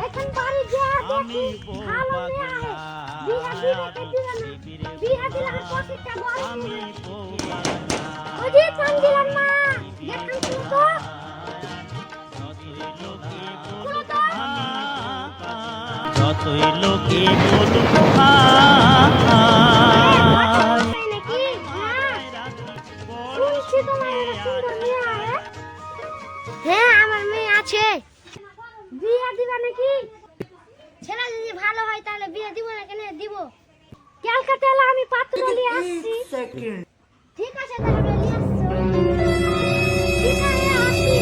এখন বাড়ি যা দেখি ভালো মেয়ে বিয়া দিলে বিয়া দিলে আর পয়সাটা বল ওই যে কান্দিলাম মা দেখুন তো যতই লোকে বলুক হ্যাঁ আমার মেয়ে আছে বিয়ে দিবা নাকি ছেলে যদি ভালো হয় তাহলে বিয়ে দিব না কেন দিব ক্যালকাটা আমি পাত্র নিয়ে আসছি ঠিক আছে তাহলে নিয়ে আসছো ঠিক আছে আসি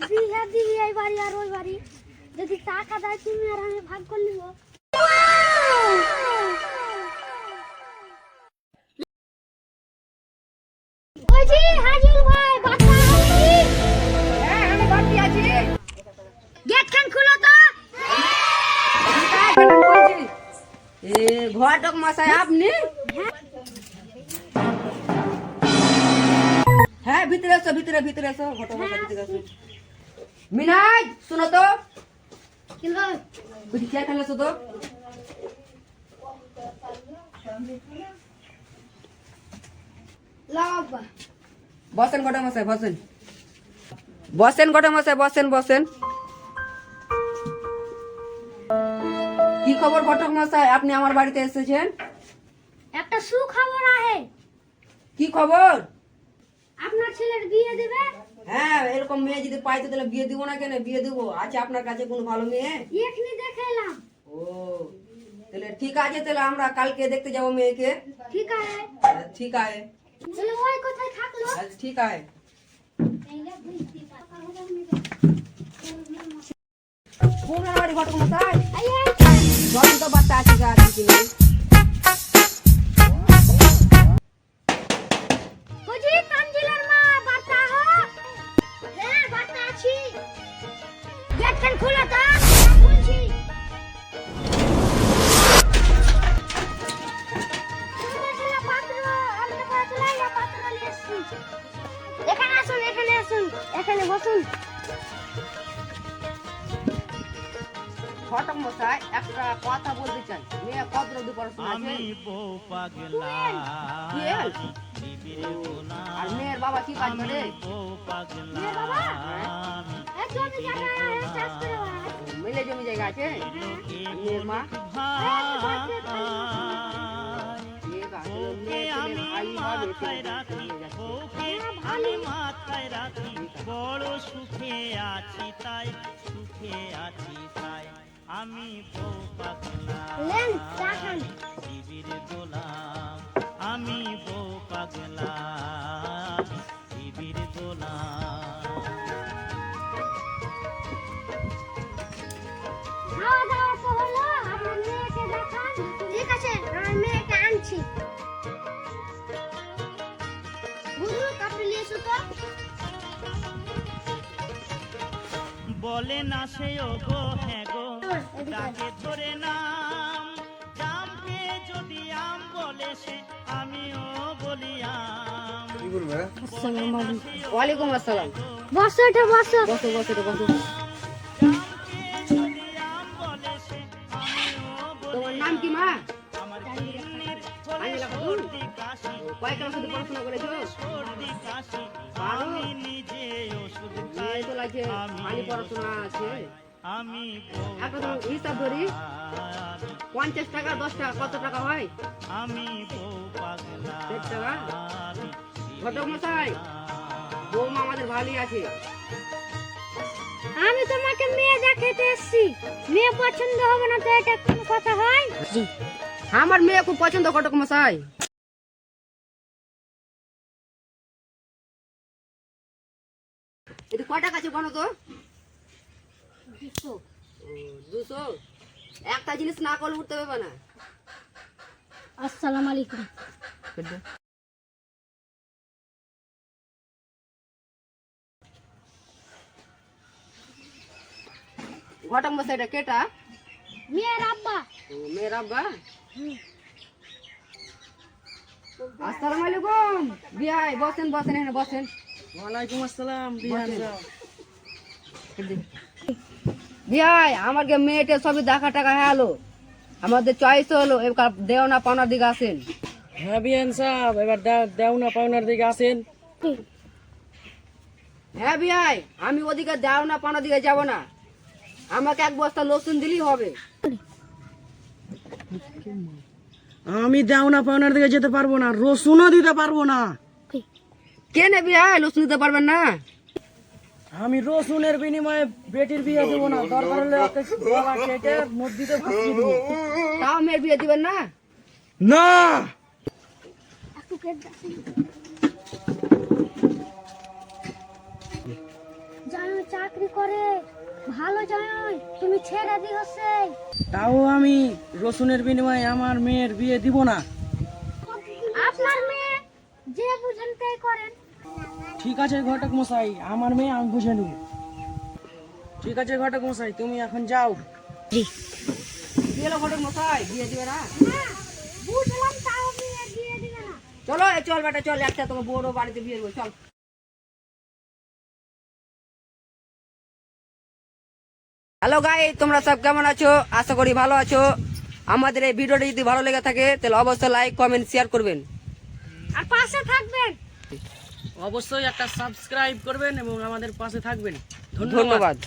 বিয়ে দিবি এই বাড়ি আর ওই বাড়ি যদি টাকা দেয় তুমি আর আমি ভাগ করে নিব ওই জি হাজির ভাই বাচ্চা আছে হ্যাঁ আমি বাড়ি আছি গেট খান খুলো তো এ ঘটক মশাই আপনি হ্যাঁ ভিতরে এসো ভিতরে এসো ঘটক মশাই ভিতরে এসো মিনাজ শুনো তো কিলো বুঝি কি খেলে তো লাবা বসেন ঘটক মশাই বসেন ঘটক মশাই বসেন কি খবর ঘটক মশাই আপনি আমার বাড়িতে এসেছেন একটা সুখবর আছে কি খবর আপনার ছেলের বিয়ে দেবে হ্যাঁ এরকম মেয়ে যদি পাইতো তাহলে বিয়ে দিব না কেন বিয়ে দিব আছে আপনার কাছে কোনো ভালো মেয়ে এখনি দেখাইলাম ও তাহলে ঠিক আছে তাহলে আমরা কালকে দেখতে যাবো মেয়েকে ঠিক আছে ঠিক আছে তাহলে ওই কোথায় থাকলো ঠিক আছে কোন বাড়ি ঘটক মশাই জল তো বাচ্চা আছে যা আছে কি নেই বুঝি কাঞ্জিলার মা বাচ্চা হো হ্যাঁ বাচ্চা আছি গেট খান খুলো তো বলছি এখানে বসুন ঘটক মশাই একটা কথা বলতে চাই মেয়ে কত রোদি পড়াশোনা আছে আমি বউ পাগলা আর মেয়ের বাবা কি কাজ করে বউ পাগলা মিলে জমি জায়গা আছে মেয়ের মা আমি মাথায় রাখি বড় সুখে আছি তাই আমি বউ পাগলা শিবির গোলাম আমি বউ পাগলা শিবির গোলাম ঠিক আছে আমি মেয়েকে আনছি বুঝলো কাপড় নিয়ে এসো তো বলে না সে ও গো হ্যাঁ গো ডাকে ধরে নাম জামকে যদি আম বলে সে আমিও বলি আম আসসালামু আলাইকুম ওয়ালাইকুম আসসালাম বসো এটা বসো তোমার নাম কি মা আমার দিল্লির আনিলা সর্দি কাশি কয় ক্লাস অবধি পড়াশোনা করেছো সর্দি কাশি আমি নিজে ওষুধ খাই এই তো লাগে ভালো পড়াশোনা আছে আমি বউ এখন হিসাব ধরি 50 টাকা 10 টাকা কত টাকা হয় আমি বউ পাগলা 1 টাকা ঘটক মশাই বৌমা আমাদের ভালোই আছে আমি তোমাকে মেয়ে দেখাতে এসেছি মেয়ে পছন্দ হবে না তো এটা কোনো কথা হয় আমার মেয়ে খুব পছন্দ ঘটক মশাই এটা কয় টাকা আছে বলো তো 200 একটা জিনিস না করলে উঠতে পারবে না আসসালামু আলাইকুম ঘটক মশাই এটা কেটা মেয়ের আব্বা মেয়ের আব্বা আসসালামু আলাইকুম বিয়াই বসেন এখানে বসেন ওয়ালাইকুম আসসালাম বিহান বিহাই আমাকে মেয়েটা সবই দেখা টাকা হলো আমাদের চয়েস হলো এবার দেও না পাওনার দিকে আসেন। হ্যাঁ বিহান সাহেব এবার দেও না পাওনার দিকে আসেন। হ্যাঁ বিহাই আমি ওদিকে দেও না পাওনার দিকে যাব না, আমাকে এক বস্তা রসুন দিলেই হবে। আমি দেও না পাওনার দিকে যেতে পারবো না, রসুনও দিতে পারবো না। কেন বিহাই রসুন দিতে পারবেন না? আমি রসুনের বিনিময়ে বেটির বিয়ে দেবো না, দরকার হলে ওকে গলা কেটে মসজিদে ফাঁসিয়ে দেবো। তাও মেয়ের বিয়ে দিবেন না? না। জানো চাকরি করে ভালো জানো তুমি ছেড়ে দিয়েছে। তাও আমি রসুনের বিনিময়ে আমার মেয়ের বিয়ে দিব না। আপনার মেয়ে যে বুঝেন তাই করেন। ঠিক আছে ঘটক মশাই, আমার মেয়ে আমি বুঝে নেব। ঠিক আছে ঘটক মশাই, তুমি এখন যাও। ঘটক মশাই বিয়ে দিবে না? বুঝলাম তাও বিয়ে দিয়ে দিবে না। চলো চল বেটা চল, একটা তোমার বড় বাড়িতে বিয়ে দেবো চল। হ্যালো গাই, তোমরা সব কেমন আছো? আশা করি ভালো আছো। আমাদের এই ভিডিওটি যদি ভালো লেগে থাকে তাহলে অবশ্যই লাইক কমেন্ট শেয়ার করবেন আর পাশে থাকবেন। অবশ্যই একটা সাবস্ক্রাইব করবেন এবং আমাদের পাশে থাকবেন। ধন্যবাদ।